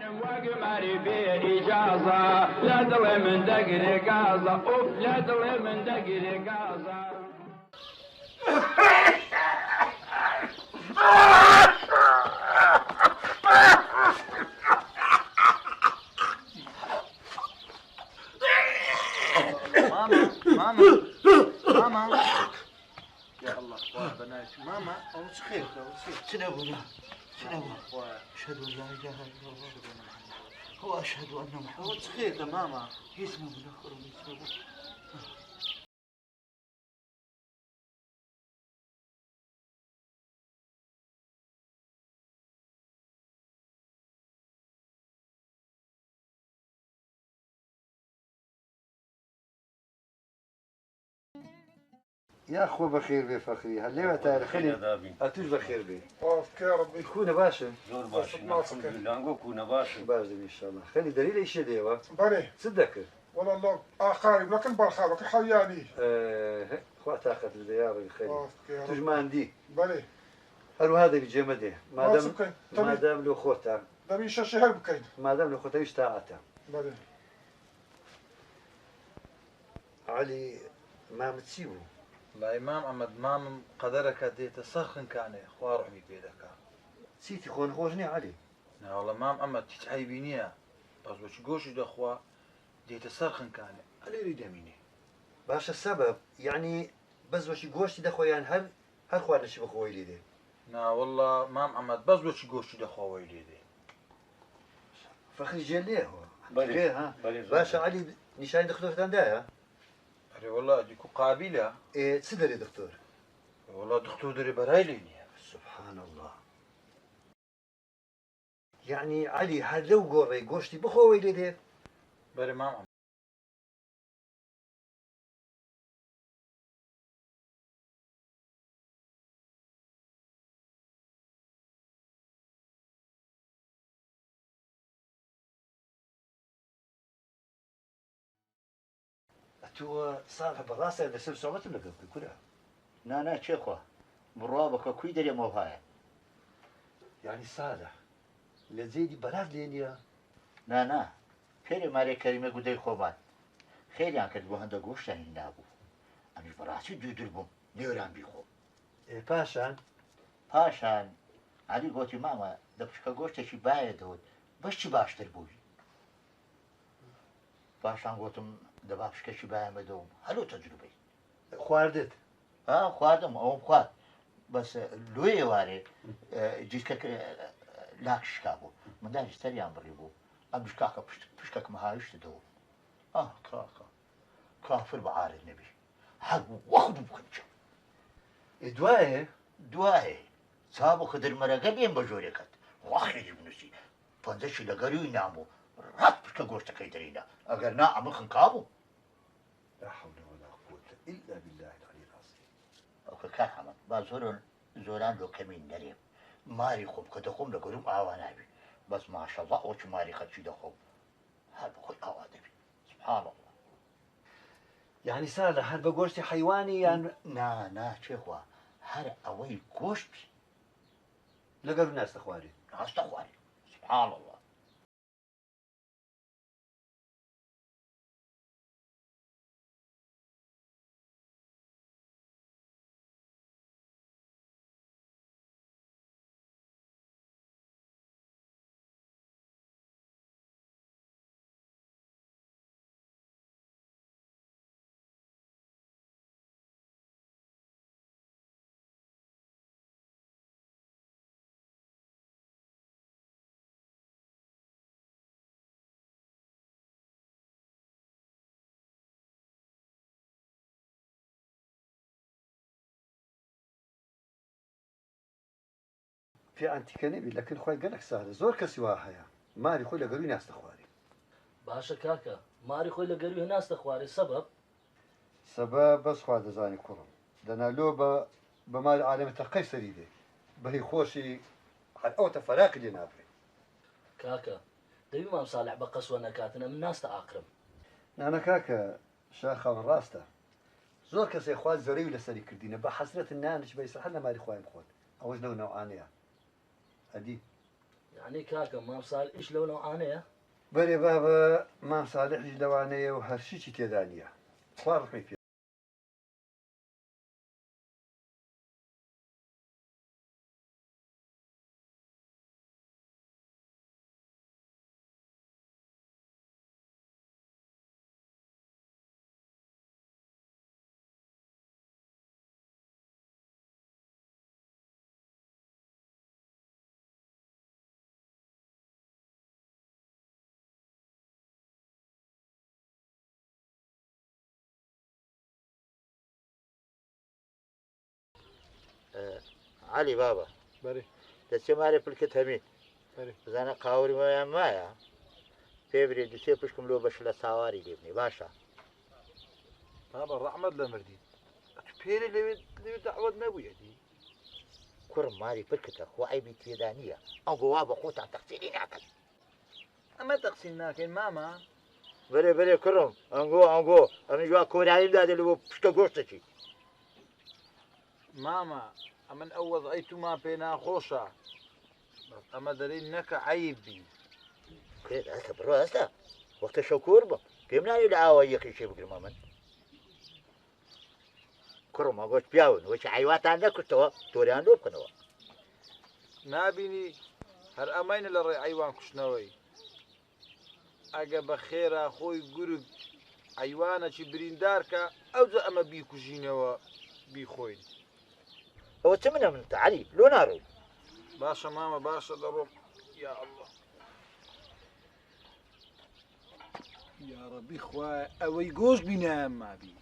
وقمري بإجازة لا دل من دقري قازة أوف لا دل من دقري قازة. ماما ماما ماما يا الله اخوان بنات ماما أوش خير شنو أبونا شنو أشهد أن لا إله إلا الله وأشهد أن محمد أوش خير يا ماما يسمع بالآخر ويسمع يا أخو بخير بي فخري هالليلة تعرف خلي أتوش بخير بي وافك يا ربي كونا باشا زور باشا الحمد لله نقول كونا باشا باش إن شاء الله خلي دليل إيش ديوا بلي صدق والله الله آخاري لكن بالخارك حياني خوات أخذ الديار خلي وافك يا توش ربي ما عندي بلي هلو هذا اللي جمده ما ما دام له خوتا دبي شهر بكين ما دام له خوتا يشتاعته بلي علي ما متسيبه لا إمام أمد مام قدرك ديت سخن كان خوار عمي بيدك سيتي خون خوجني علي لا والله مام أمد تتعيبينيها بس وش جوش دخوا ديت سخن كان علي يريد مني باش السبب يعني بس وش جوشتي دخويان يعني هل خوارنا شي بخوي لي دي لا والله مام أمد بس وش جوش دخوا ويلي دي فخري جليه هو بلي ها بلي باشا علي نشان دكتور تندايا أري والله ديكو قابلة إيه تسدر يا دكتور والله دكتور دري برايليني سبحان الله يعني علي هل لو قوري قوشتي بخوي لي دي بري مام أمد تو صالح براسه هذا سر صعوبة لك كلها نانا شيخه برابك كوي دري موهاي يعني صالح لزيدي بلاد لينيا نانا فيري ماري كريمة قدي خوبات خيري عن كتبو هندا قوش تاني نابو أمش براسي دو دربو نيوران بيخو إيه باشان پاشان علي قوتي ماما دبشكا قوش تشي باية دود بش باش تربوي پاشان قوتم دبابشكا شي باية مدوم هلو تجربي خواردت خواردم أوم خواد بس لوي واري جيسكا لاكش كابو من داش تريان بريبو أمش كاكا بشكاك مهايش تدوم كاكا كافر بعارض نبي هل وخدو بخنجا دوايه دوای صاحب خدر مرا گبیم بجورکت واخی جبنوسی پنځه لګریو نامو رات پکا گوشت کیدرینا اگر نه عمل خنقابو لا حول ولا قوة إلا بالله العلي العظيم او که حمد با زوران لو کمین نریم ماری خوب کده خوب لگرم آوانا بی بس ما شاء الله اوچ ماری خدشی ده خوب هر بخوی آوانا بی سبحان الله يعني صالح هل بقوشتي حيواني يعني نه چه خوا هر اوی گوشت بی لقوا الناس تخواري استغفر سبحان الله في أنتي كنبي لكن خوي قالك سهل زور كسواها يا مالي خوي لقوا ناس تخواري باشا كاكا ماري خوي لقريو ناس تخواري السبب سبب بس خوا دزاني كرم دنا لو بمال عالم قيصري دي بهي خوشي على أوتا فراق اللي نابري كاكا دبي ما صالح بقص وانا كاتنا من ناس تأقرم أنا كاكا شاخة من راسته زور كسي خوات زري ولا سري كردينا بحسرة النانش بيصح لنا مالي خواي مخوت أوجنا نوعانيا أدي يعني كاكا مام صالح ايش لو انا بەێ بابە مام ساڵحیش لەوانەیە و هەرشیی تێدا نییە خوا ڕقی پێ علی بابا بەێ دەچێ مارێ پلکت هەمی بەێ بزانە قاوری وایان وایە پێ برێ دوسێ پشکم لۆ بەش لە ساواری لێبنێ باشە بابە ڕەحمەت لە مردی پێرە لەوێ دەعوت نەبووە دی کوڕم ماری پلکتە خۆ عیبی تێدا نییە ئەو بۆ وا بە خۆتان تەقسیری ناکەن ئەمە تەقسیم ناکەین ماما بەێ کوڕم ئەنگۆ ئەمە جووا کۆراییم دادێ لە بۆ پشتە گۆشتەکی ماما ئەمن ئەو وەزعی تومان پێ ناخۆشە ئەمە دەرەی نەکە عیبی ئەستا بڕۆ ئەستا وەختە شەوکۆر بم پێم ناوێت لە ئاوا یەقی شێ بگرمە من کوڕم ئەگۆچ پیاون وەچ عیواتان نەکوتەوە تۆریان لۆ بکەنەوە نابینی هەر ئەمەینە لە ڕێ عیوان کوشتنەوەی ئەگە بە خێرا خۆی گورگ عیوانەکی بریندارکە ئەوجە ئەمە بیکوژینەوە بیخۆین ئەوە چ منە من عەلی لۆ ناڕۆی باشە مامە باشە دەڕۆم یا الله یا ڕەبی خوایە ئەوەی گۆشت بینایە مابی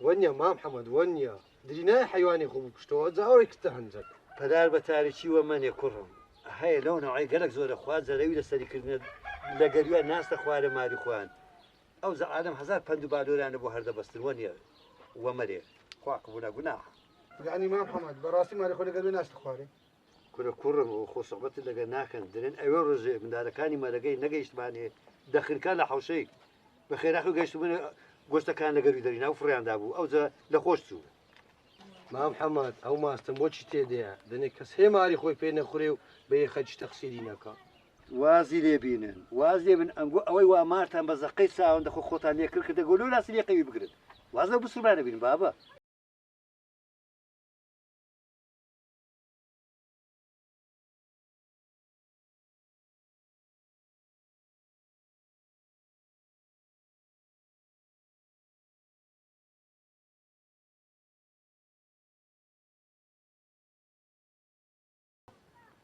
وەنیە مام حەمەد وەنیە درینای حیوانی خوب بکشتەوە جاوەی کتە هەنجەر پەدار بە تاریکی وە منێ کوڕم هەیە لەو نەوەی گەلک زۆرە خوا زەرەوی لە سەریکردن لە گەروە ناستە خوارە ماری خوان ئەو زەعادەم هەزار پەند و بادۆرانە بۆ هەردەبەستن وەنیە وەمەرێ خوا قبوولە گوناح یعنی مام حەمەد بەڕاستی ماری خۆ لەگەروێ ناستە خوارێ کورە کوڕم و خۆسەڵبەتت لەگە ناکەن درێن ئەوێ ڕۆژێ مندارەکانی مەرەگەی نەگەیشتمانێ دەخنکان لە حوشەی بە خێراخ و گەیشتبوون گۆشتەکان لەگەروی دەرین ناو فڕیاندا بوو ئەوجە لە خۆش چوو مام حەمەد ئەو ماستم بۆچی تێدەیە دەنێ کەس هێ ماری خۆی پێ نەخورێ و بە یەخەچ تەقسیری نەکە وازی لێبینن واز لێبن ئەنگۆ ئەوەی وا مارتان بە زەقەی چاوەن دەخۆ خۆتان لێکرد کە دەگۆلۆ لاسی لێقەوی بگرن واز لە بسومانە بین بابە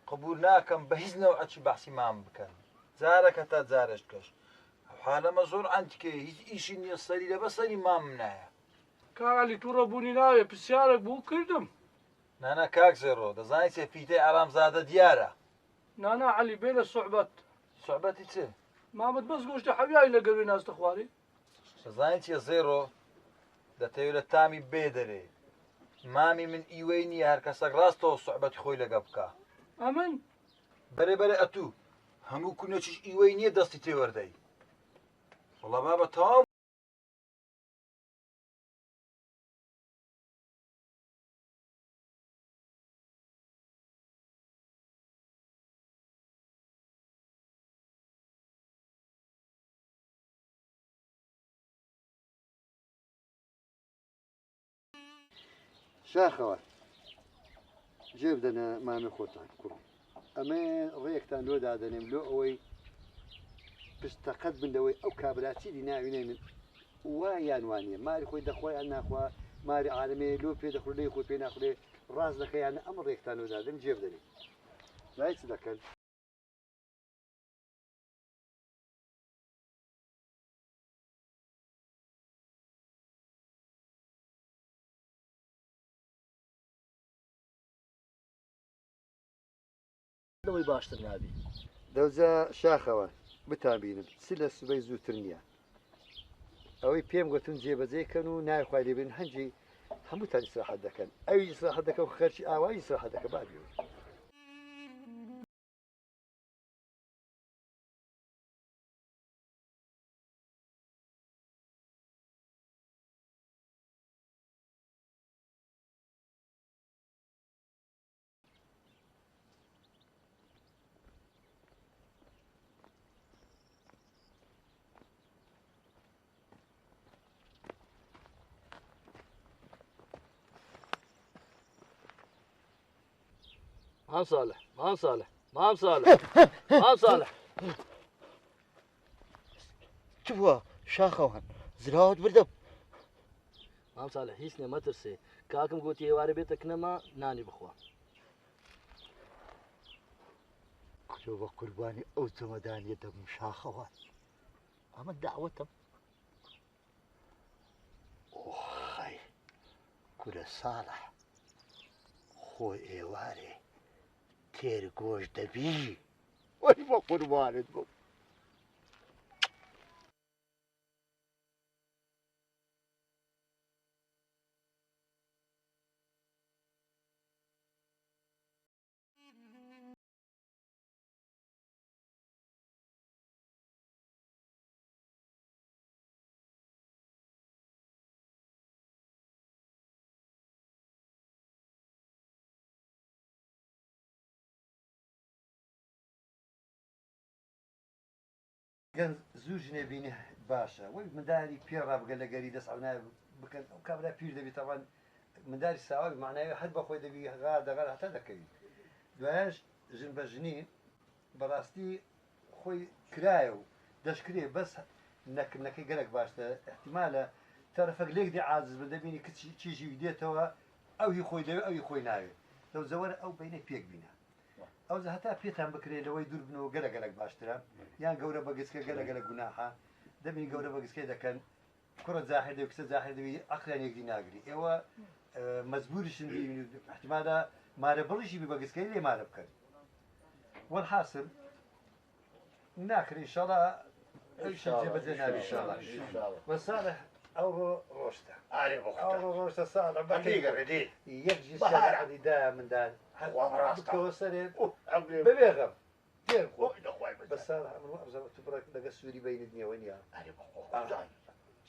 قبول ناکەم بە هیچ نەوعەکی بەحسی مام بکەن جارێکە تا جارێک کەش ئەو حالەمە زۆر ئەنتیکێ هیچ ئیشی نییە سەری لە بەسەری مام نایە کاغالی تووڕە بوونی ناوێ پرسیارێک بوو کردم نانە کاک زێڕۆ دەزانی چێ فیتەی ئارامزادە دیارە نانا عەلی بێ لە سوحبەت سوحبەتی چێ مامەت بەس گۆشتە حەویایی لە گەروێ ناستە خواری دەزانی چێ زێڕۆ دەتەوێت لە تامی بێ دەرێ مامی من ئیوەی نییە هەر کەسێک ڕاستەوە سوحبەتی خۆی لەگە بکە ئەمن بەرێبەرە ئەتوو هەموو کونێکیش ئیوەی نییە دەستی تێوەردەی وەڵا بابە تەواو شاخەوە جێ بدەنە مامی خۆتان کوڕم ئەمە ڕێیەکتان لۆ دادەنێم لۆ ئەوەی پشتەقەت بندەوەی ئەو کابراچیری ناوینێ من وایان وانە ماری خۆی دەخۆیان ناخوا ماری عالمێ لۆ پێ دەخورێ خۆی پێ ناخورێ ڕاست دەکەیانە ئەمە ڕێکتان لۆ دادەم جێ بدەنێ لای چ دەکەن لەوەی باشتر نابی. دەوجە شاخەوە بتابینم چ لە سوبەی زووتر نییە ئەوەی پێم گوتم جێبەجێکەن و نایخوای لێبن هەنجی هەمووتان ئیسراحەت دەکەن ئەوی ئیسراحەت دەکەن و خەرچی ئاوای ئیسراحەت دەکە بابی مام صالح مام صالح مام صالح مام صالح چ بووە شاخەوان زراوت بردەم مام صالح هیچ نییە مەترسێ کاکم گوتی ئێوارە بێتە کنەما نانی بخوا. کلۆ بە قوربانی ئەو جەمەدانیە دەبم شاخەوان ئەمە داوەتم ئۆخەی کورە ساڵح خۆی ئێوارێ تێر گۆش دەبی وەی بە قوربانت بوو. گەن زوو ژنێ بینی باشە وەی منداری پێ ڕابگە لە گەری دەست ئەو بکەن ئەو کابرا پیر دەبێت تاوان منداری ساواوی معناوی هەر بەخۆی دەبی غا دەغەر هەتا دەکەوی دوایش ژن بە ژنی بەڕاستی خۆی کرایە و دەشکرێ بەس نەکردنەکەی گەلک باشتە احتیمالە تەرەفەک لێک دی عاجز بە دەبینی کچی چیژی دێتەوە ئەوی خۆی دەوێت ئەوی خۆی ناوێت لەو زەوەرە ئەو بینە پێک بینە ئەو هەتا پێتان بکرێت لەوەی دوور بنەوە گەلە گەلک باشترە یان گەورە بەگسکە گەلە گەلە گوناحە دەبینی گەورە بەگسکەی دەکەن کوڕە جاهر دەوی کچە جاهر دەوی عەقلیان یەکدی ناگری ئێوە مەجبوریشن احتیمالە مارە بڵیشی بی بەگسکەی لێ مارە بکەن والحاصل ناکرێ ئینشاڵڵا ئەویشە جێبەجێ نابی ئینشاڵڵا بەساڵح ئەو ڕۆشتە ئەو ڕۆشتە ساڵح بەکەی یەکجی سەعدیدا مندان بکەوە سەرێ ببێغم پێم بەساڵح ئەمڕۆ بڕێک لەگە سووری بینت نییەوە نییە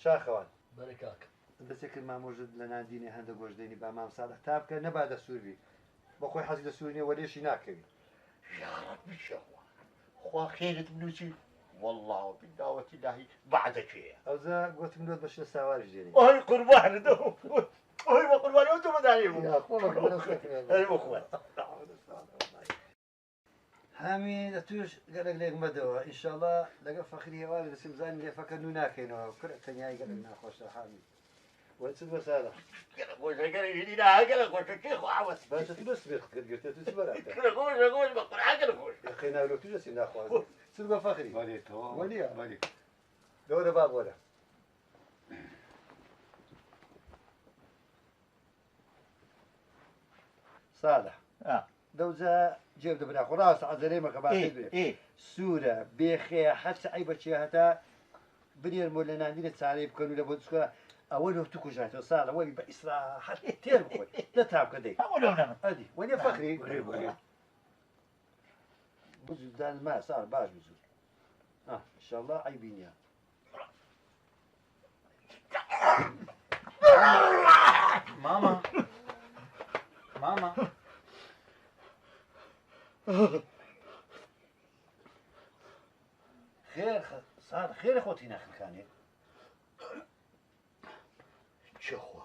شاخەوان بەرە کاک دەستێکرد مامۆژت لە ناندینی هەندە گۆژدەینی با مام ساڵح تا بکە نەبادە سووری بەخۆی حەزی لە سووری نیە وەلێشی ناکەوی خوا خێرت بنووسی والله بداوەتی لاهی بەعدەکێە ئەوزە گوتم لۆت بەش لە ساواری ژێری ئۆی قوربانت ئۆی بە قوربانی ئەو تۆمەدانی بوو هەمی لە توش گەلک لێک مەدەوە ئینشاڵڵا لەگە فەخری هێواری دەسیم بزانین لێفەکە نو ناکەینەوە کورە تەنیایی گەلک ناخۆشە حامی وەچ بەساڵە گۆشەکەی ژنی ناگەلە گۆشەکەی خواوەت باشە تو دەست بێت گرتێت تو چ بەراتە گۆشە گۆش بە قورعاگەل گۆش خەی ناولۆ تو دەستی ناخواز چ بە فەخری وەلیە وەلی گەورە با بۆرە ساڵح دەوجە جێب دەبنا خۆ ڕاستە عەجەلەی مەکە باشە بێ سوورە بێخێ هەرچە ئەی بەچێ هەتا بنێرمۆ لە ناندینە چارەی بکەن و لە بۆ چکە ئەوە لە تو کوژاتەوە ساڵە وەلی بە ئیسراحەت تێر بخۆی لە تاپکە دەی ئەدی وەنیە فەخری بزودان ما ساڵ باش بزود ئینشاڵڵا عەیبی نییە ماما ماما خێر ساڵ خێرە خۆتی نەخەکانێ چخوا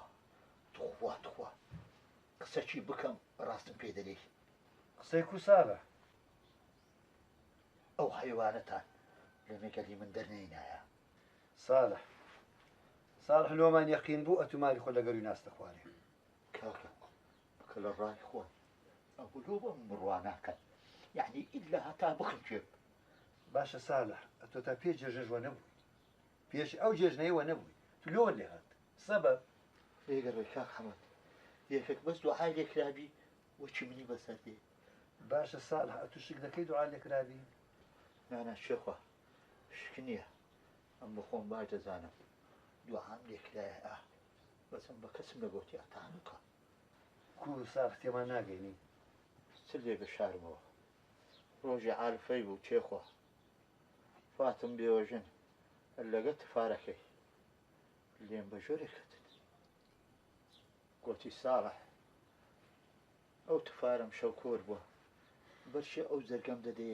تخوا تخوا قسەچی بکەم ڕاستم پێ دەری قسەی کو ساڵە ئەو حیوانەتان لە مێگەلی من دەرنەینایە صالح صالح لۆمان یەقین بوو ئەتوماری خۆ لەگەڵی ناستە خوارێ کاکە کە لە ڕای خۆی ئەولۆ بە مڕواناکەن یعنی ئیلا هەتا بخرجێ باشە صالح ئەتۆ تا پێ جێژەژوە نەبووی پێش ئەو جێژنەیەوە نەبووی تو لۆ لێ هات سەبەب ئێگەڕێ کاک حەمەد یەکێک بەس دوعای لێکرابی وەچی منی بەسەر دێ باشە ساڵح ئە تو شک دەکەی دوعا لێکرابی نانا شێخوا شک نییە ئەم بخۆم باش دەزانم دوعام لێکرایە بەسم بە کەسم نەگوتی ئەتان بکە کو ساڵح تێمان ناگەینی چ لێ بشارمەوە ڕۆژی عارفەی بوو چێخوا فاتم بێوەژن لەگە تفارەکەی لێم بە ژۆرێکەت گوتی ساڵح ئەو تفارم شەوکۆر بووە بەشی ئەو زەرگەم دەدێ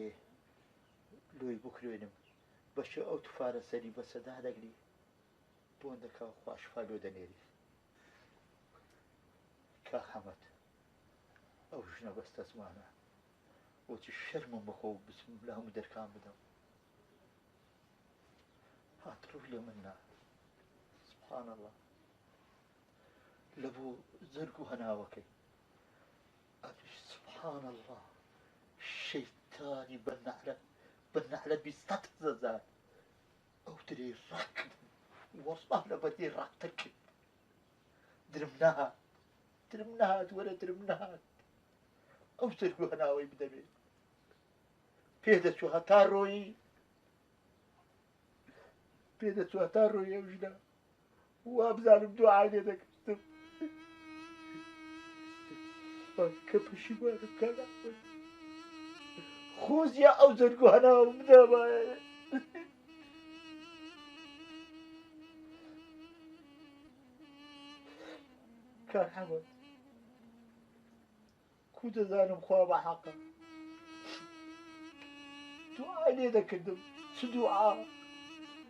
لۆی بکرێنم بەشی ئەو تفارە سەری بە سەدا دەگری بۆن دەکا خواشفا لۆ دەنێری کا حەمەد ئەو ژنە بەستە زمانە وتی شەرمم بخۆ و بسم لە هەموو دەرکان بدەم هاتڕۆ لێ من نا سبحان الله لە بۆ زەرگ و هەناوەکەی ئەویش سبحان الله شەیتانی بەنەعلەت بیستەت زەزار ئەو درێ ڕاکردم وەڵڵا لە بەدێ ڕاکتر کرد درم نەهات وەرە درم نەهات ئەو زەرگ و هەناوەی بدەبێت پێدەچوو هەتا ڕۆیی ئەو ژنە وا بزانم دوعای لێ دەکردم کە پەشیمانم کاگاوە خۆزیە ئەو زەرگ و هەناوە بدەمایە کاک حەمەد کو دەزانم خوا بە حەقە دوعای لێ دەکردم چ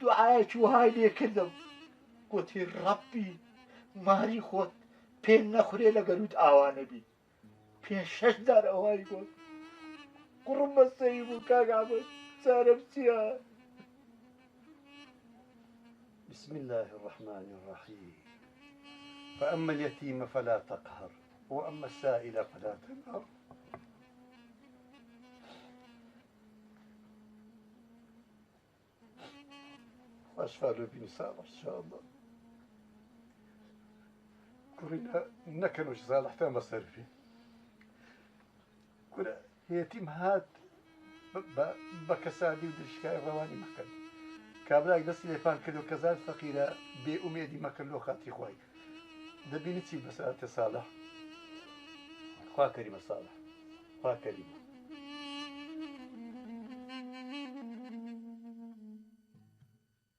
دوعایەکی وهای لێ کردم گوتی ڕەبی ماری خۆت پێ نەخورێ لە گەروت ئاوانەبی 5-6 دار ئەوهای گوت قڕم بەستەی بوو کاک حەمەد چارەم چییە بسم الله الرحمن الرحيم فأما اليتيم فلا تقهر وأما السائل فلا تنهر وأشفى له بنساء إن شاء الله كورينا نكنوش صالح تام صرفي كورا يتيم هات بكسادي ودرشكاي رواني مكان كابلاك دستي لفان كدو كزال فقيرة بأميدي مكان لو خاتي خواي دبيني تي بس صالح خوا كريم صالح خوا كريم